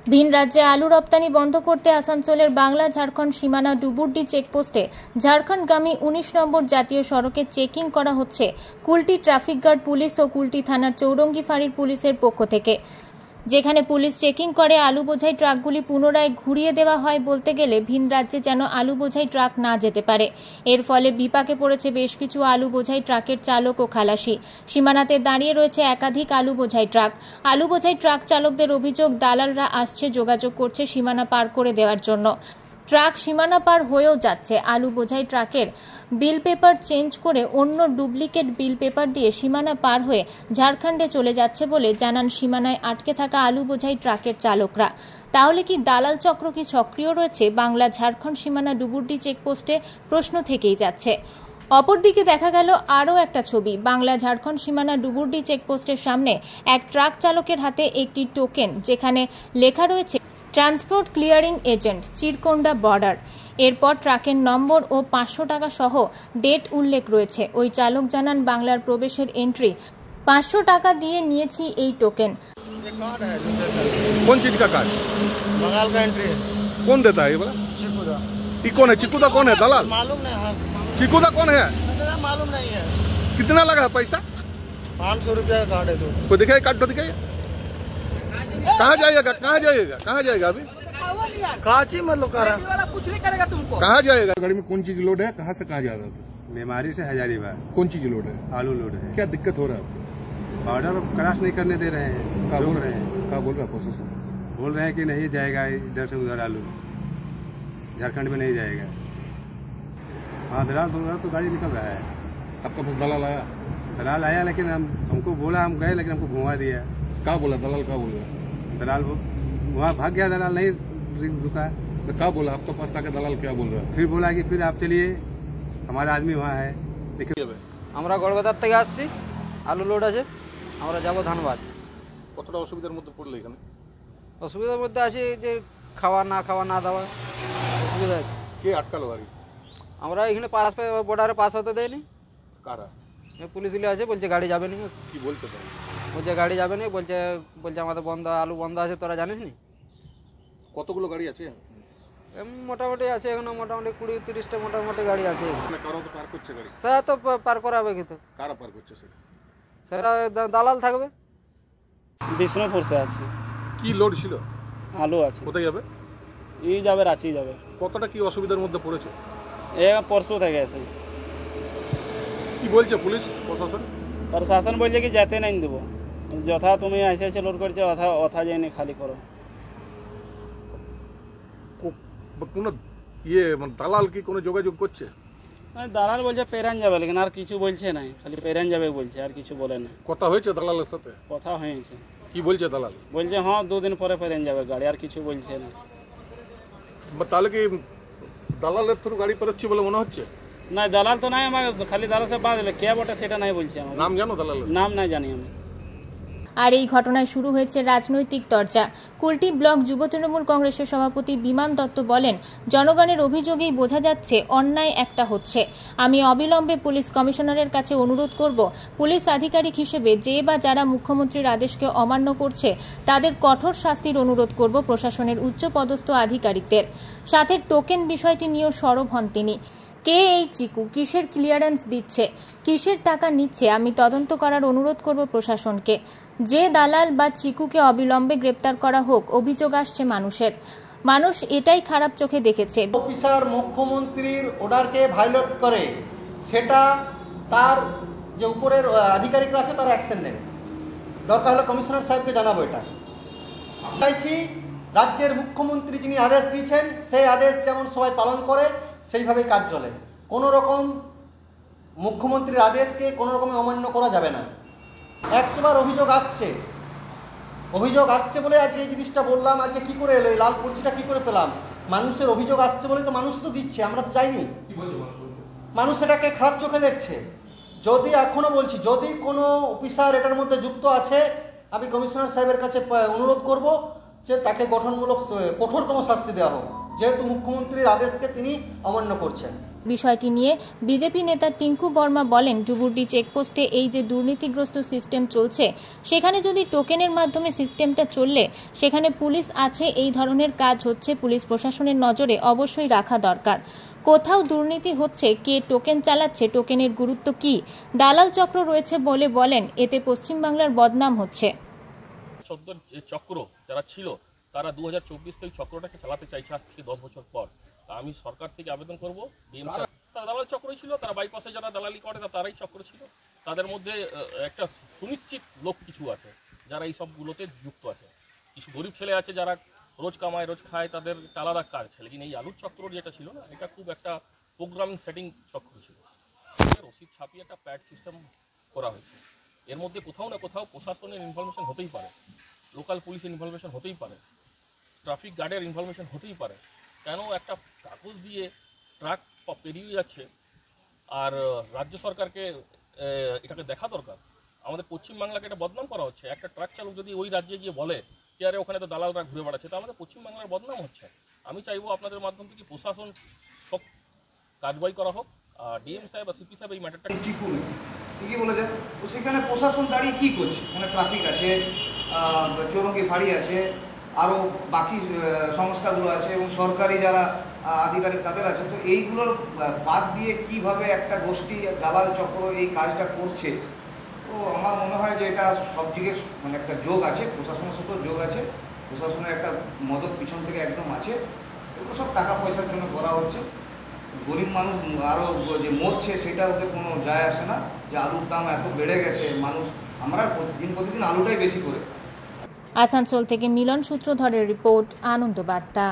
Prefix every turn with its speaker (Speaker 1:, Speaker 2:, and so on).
Speaker 1: ভিন রাজ্যে আলু রপ্তানি বন্ধ করতে আসানসোলের বাংলা ঝাড়খণ্ড সীমানা ডুবুরডি চেকপোস্টে ঝাড়খণ্ডগামী ১৯ নম্বর জাতীয় সড়কে চেকিং করা হচ্ছে কুলটি ট্রাফিক গার্ড পুলিশ ও কুলটি থানার চৌরঙ্গি ফাঁড়ির পুলিশের পক্ষ থেকে। যেখানে পুলিশ চেকিং করে আলু বোঝাই ট্রাকগুলি পুনরায় ঘুরিয়ে দেওয়া হয় বলতে গেলে ভিন রাজ্যে যেন আলু বোঝাই ট্রাক না যেতে পারে। এর ফলে বিপাকে পড়েছে বেশ কিছু আলু বোঝাই ট্রাকের চালক ও খালাসি। সীমানাতে দাঁড়িয়ে রয়েছে একাধিক আলু বোঝাই ট্রাক। আলু বোঝাই ট্রাক চালকদের অভিযোগ, দালালরা আসছে, যোগাযোগ করছে সীমানা পার করে দেওয়ার জন্য। ট্রাক সীমানা পার হয়েও যাচ্ছে। আলু বোঝাই ট্রাকের বিল পেপার চেঞ্জ করে অন্য ডুপ্লিকেট বিল পেপার দিয়ে সীমানা পার হয়ে ঝাড়খণ্ডে চলে যাচ্ছে বলে জানান সীমানায় আটকে থাকা আলু বোঝাই ট্রাকের চালকরা। তাহলে কি দালাল চক্র কি সক্রিয় রয়েছে বাংলা ঝাড়খণ্ড সীমানা ডুবুরডি চেকপোস্টে? প্রশ্ন থেকেই যাচ্ছে। অপরদিকে দেখা গেল আরও একটা ছবি। বাংলা ঝাড়খণ্ড সীমানা ডুবুরডি চেকপোস্টের সামনে এক ট্রাক চালকের হাতে একটি টোকেন, যেখানে লেখা রয়েছে ট্রান্সপোর্ট ক্লিয়ারিং এজেন্ট, চিরকোন্ডা বর্ডার। এরপর ট্রাকের নম্বর ও ৫০০ টাকা সহ ডেট উল্লেখ রয়েছে। ওই চালক জানান, বাংলার প্রবেশের এন্ট্রি ৫০০ টাকা দিয়ে নিয়েছি এই টোকেন।
Speaker 2: कौन चीज का कार्ड?
Speaker 3: बंगाल का एंट्री है।
Speaker 2: कौन देता है ये बोला?
Speaker 3: चिकुदा।
Speaker 2: ये कौन है? चिकुदा कौन है? दलाल?
Speaker 3: मालूम नहीं है।
Speaker 2: चिकुदा कौन है?
Speaker 3: मालूम नहीं है।
Speaker 2: कितना लगा है पैसा?
Speaker 3: 500 रुपया का कार्ड है। तो
Speaker 2: कोई दिखाए कार्ड तो दिखाइए। कहाँ जाइएगा? कहाँ जाइएगा? कहाँ जाएगा अभी?
Speaker 3: काची मतलब कर रहा
Speaker 4: कुछ नहीं करेगा तुमको।
Speaker 2: कहाँ जाएगा? गाड़ी में कौन चीज लोड है? कहाँ से कहाँ जा रहा था?
Speaker 5: बीमारी से हजारीबाग।
Speaker 2: कौन चीज लोड है?
Speaker 5: आलू लोड है।
Speaker 2: क्या दिक्कत हो रहा है?
Speaker 5: बॉर्डर क्रॉस नहीं करने दे रहे हैं।
Speaker 2: क्या
Speaker 5: रोक रहे हैं।
Speaker 2: क्या बोल रहा है प्रोसेसर?
Speaker 5: बोल रहे हैं कि नहीं जाएगा इधर से उधर आलू, झारखंड में नहीं जाएगा। हाँ, दलाल बोल रहा तो गाड़ी निकल रहा है।
Speaker 2: आपका पास दलाल आया?
Speaker 5: दलाल आया, लेकिन हमको बोला, हम गए लेकिन हमको घुमा दिया।
Speaker 2: क्या बोला दलाल? क्या बोल रहा है?
Speaker 5: दलाल वहाँ भाग गया, दलाल नहीं रुका।
Speaker 2: तो क्या बोला आपका पास आके? दलाल क्या बोल रहा है?
Speaker 5: फिर बोला कि फिर आप चलिए, हमारा आदमी वहाँ है।
Speaker 4: আমরা গড়বাজার থেকে আসছি, আলু লোড আছে, আমরা যাব ধানবাদ।
Speaker 2: কতটা অসুবিধার মধ্যে পড়লে এখানে?
Speaker 4: অসুবিধার মধ্যে আছি যে খাওয়া না দেওয়া অসুবিধা।
Speaker 2: কে আটকালো গাড়ি?
Speaker 4: আমরা এখানে পাস বর্ডারে পাস হতে দেয়নি।
Speaker 2: কারা?
Speaker 4: পুলিশ আছে, বলছে গাড়ি যাবে না।
Speaker 2: কি বলছে তো?
Speaker 4: বলছে গাড়ি যাবে না, বলছে আমাদের বন্ধ, আলু বন্ধ আছে, তোরা জানিস নি?
Speaker 2: কতগুলো গাড়ি আছে?
Speaker 4: মোটামুটি আছে এখনো, মোটামুটি 20-30টা মোটামুটি গাড়ি আছে।
Speaker 2: কারো তো পার করছে গাড়ি?
Speaker 4: সেটা তো পার করাবে, কিন্তু
Speaker 2: কারা পার করছে সেটা?
Speaker 4: সেটা দালাল থাকবে।
Speaker 6: বিষ্ণুপুর সে আছি।
Speaker 2: কি লোড ছিল?
Speaker 6: আলু আছে।
Speaker 2: কোথায় যাবে?
Speaker 6: ই যাবে, রাঁচি যাবে।
Speaker 2: কতটা কি অসুবিধার মধ্যে পড়েছে?
Speaker 6: এ পরশু থেকে আছে।
Speaker 2: কি বলছে পুলিশ প্রশাসন?
Speaker 6: প্রশাসন বলছে কি যেতে নাই দেবো, যথা তুমি এসে লোড করছো অথা যায়নি খালি করো।
Speaker 2: কোনো মানে দালাল কি কোনো যোগাযোগ করছে?
Speaker 6: দালাল বলছে পেরান যাবে, লেকিন আর কিছু বলছে নাই, খালি পেরান যাবে বলছে, আর কিছু বলে না।
Speaker 2: কথা হয়েছে দালালের সাথে?
Speaker 6: কথা হয়েছে।
Speaker 2: কি বলছে দালাল?
Speaker 6: বলছে হ্যাঁ 2 দিন পরে পেরান যাবে গাড়ি, আর কিছু বলছে না।
Speaker 2: তাহলে কি দালালের থ্রু গাড়ি পেরোচ্ছে বলে মনে হচ্ছে?
Speaker 6: না, দালাল তো নাই আমার, খালি দালাল সে বাদ দিলে কে বটে সেটা নাই বলছে। আমার
Speaker 2: নাম জানো দালালের?
Speaker 6: নাম নাই জানি আমি।
Speaker 1: আর এই ঘটনায় শুরু হয়েছে রাজনৈতিক চর্চা। কুলটি ব্লক যুব তৃণমূল কংগ্রেসের সভাপতি বিমান দত্ত বলেন, জনগণের অভিযোগেই বোঝা যাচ্ছে অন্যায় একটা হচ্ছে। আমি অবিলম্বে পুলিশ কমিশনারের কাছে অনুরোধ করব, পুলিশ আধিকারিক হিসেবে যে বা যারা মুখ্যমন্ত্রীর আদেশকে অমান্য করছে তাদের কঠোর শাস্তির অনুরোধ করব প্রশাসনের উচ্চপদস্থ আধিকারিকদের। সাথে টোকেন বিষয়টি নিয়েও সরব হন তিনি। কে এই চিকু? কিসের ক্লিয়ারেন্স দিচ্ছে? কিসের টাকা নিচ্ছে? আমি তদন্ত করার অনুরোধ করব প্রশাসনকে। যে দালাল বা চিকুকে অবিলম্বে গ্রেপ্তার করা হোক। অভিযোগ আসছে মানুষের, মানুষ এটাই খারাপ চোখে দেখেছে।
Speaker 7: অফিসার মুখ্যমন্ত্রীর অর্ডারকে ভায়োলেট করে, সেটা তার যে উপরের আধিকারিকরা আছে তারা অ্যাকশন নেবে। দরকার হলে কমিশনার সাহেবকে জানাবো। এটা চাইছি রাজ্যের মুখ্যমন্ত্রী যিনি আদেশ দিয়েছেন সেই আদেশ যেমন সবাই পালন করে, সেইভাবেই কাজ চলে। কোনো রকম মুখ্যমন্ত্রীর আদেশকে কোনো রকমে অমান্য করা যাবে না। 100 বার অভিযোগ আসছে বলে আজকে এই জিনিসটা বললাম। আজকে কি করে এলো, এই লাল পরিচিটা কি করে পেলাম? মানুষের অভিযোগ আসছে বলে তো মানুষ তো দিচ্ছে, আমরা তো যাইনি। মানুষ এটাকে খারাপ চোখে দেখছে। যদি এখনো বলছি, যদি কোনো অফিসার এটার মধ্যে যুক্ত আছে, আমি কমিশনার সাহেবের কাছে অনুরোধ করব যে তাকে গঠনমূলক কঠোরতম শাস্তি দেওয়া হোক, যেহেতু মুখ্যমন্ত্রীর আদেশকে তিনি অমান্য করছেন।
Speaker 1: বিষয়টি নিয়ে বিজেপি নেতা টিঙ্কু বর্মা বলেন, ডুবুরডি চেকপোস্টে এই যে দুর্নীতিগ্রস্ত সিস্টেম চলছে, সেখানে যদি টোকেনের মাধ্যমে সিস্টেমটা চললে সেখানে পুলিশ আছে, এই ধরনের কাজ হচ্ছে, পুলিশ প্রশাসনের নজরে অবশ্যই রাখা দরকার। কোথাও দুর্নীতি হচ্ছে, কে টোকেন চালাচ্ছে, টোকেনের গুরুত্ব কি, দালাল চক্র রয়েছে বলে বলেন, এতে পশ্চিমবাংলার বদনাম হচ্ছে।
Speaker 8: চক্র যারা ছিল তারা 2024 থেকে চক্রটাকে চালাতে চাইছে আজ থেকে 10 বছর পর। তা আমি সরকার থেকে আবেদন করবো, তারা দালাল চক্র ছিল, তারা বাইপাসে যারা দালালি করে তারাই চক্র ছিল। তাদের মধ্যে একটা সুনিশ্চিত লোক কিছু আছে যারা এই সবগুলোতে যুক্ত আছে। কিছু গরিব ছেলে আছে যারা রোজ কামায় রোজ খায়, তাদের আলাদা কাজ ছিল। কিন্তু এই আলুর চক্র যেটা ছিল না, এটা খুব একটা প্রোগ্রামিং সেটিং চক্র ছিল। রসিদ ছাপিয়ে একটা প্যাড সিস্টেম করা হয়েছে। এর মধ্যে কোথাও না কোথাও প্রশাসনের ইনফরমেশন হতেই পারে, লোকাল পুলিশের ইনফরমেশন হতেই পারে, ট্রাফিক গার্ডের ইনফরমেশন হতেই পারে। কেন একটা কাগজ দিয়ে ট্রাক পেরিয়ে যাচ্ছে, আর রাজ্য সরকারকে এটাকে দেখা দরকার। আমাদের পশ্চিমবাংলাকে এটা বদনাম করা হচ্ছে। একটা ট্রাক চালক যদি ওই রাজ্যে গিয়ে বলে যে আরে ওখানে তো দালালরা ঘুরে বেড়াচ্ছে, তো আমাদের পশ্চিমবাংলার বদনাম হচ্ছে। আমি চাইবো আপনাদের মাধ্যম থেকে প্রশাসন সব কাজবাই করা হোক। ডিএম সাহেব বা সিপি সাহেব এই ম্যাটারটা
Speaker 9: ঠিকই বলেছেন। তো সেখানে প্রশাসন দাঁড়িয়ে কী করছে? মানে ট্রাফিক আছে, চৌরঙ্গি ফাঁড়ি আছে, আরও বাকি সংস্থাগুলো আছে এবং সরকারি যারা আধিকারিক তাদের আছে। তো এইগুলোর বাদ দিয়ে কিভাবে একটা গোষ্ঠী দালাল চক্র এই কাজটা করছে, তো আমার মনে হয় যে এটা সব দিকে মানে একটা যোগ আছে, প্রশাসনের সাথেও যোগ আছে, প্রশাসনের একটা মদত পিছন থেকে একদম আছে। এগুলো সব টাকা পয়সার জন্য করা হচ্ছে। গরিব মানুষ আরও যে মরছে সেটা ওতে কোনো যায় আসে না। যে আলুর দাম এত বেড়ে গেছে, মানুষ আমরা দিন প্রতিদিন আলুটাই বেশি করে।
Speaker 1: আসানসোল থেকে মিলন সূত্রধরের রিপোর্ট, আনন্দ বার্তা।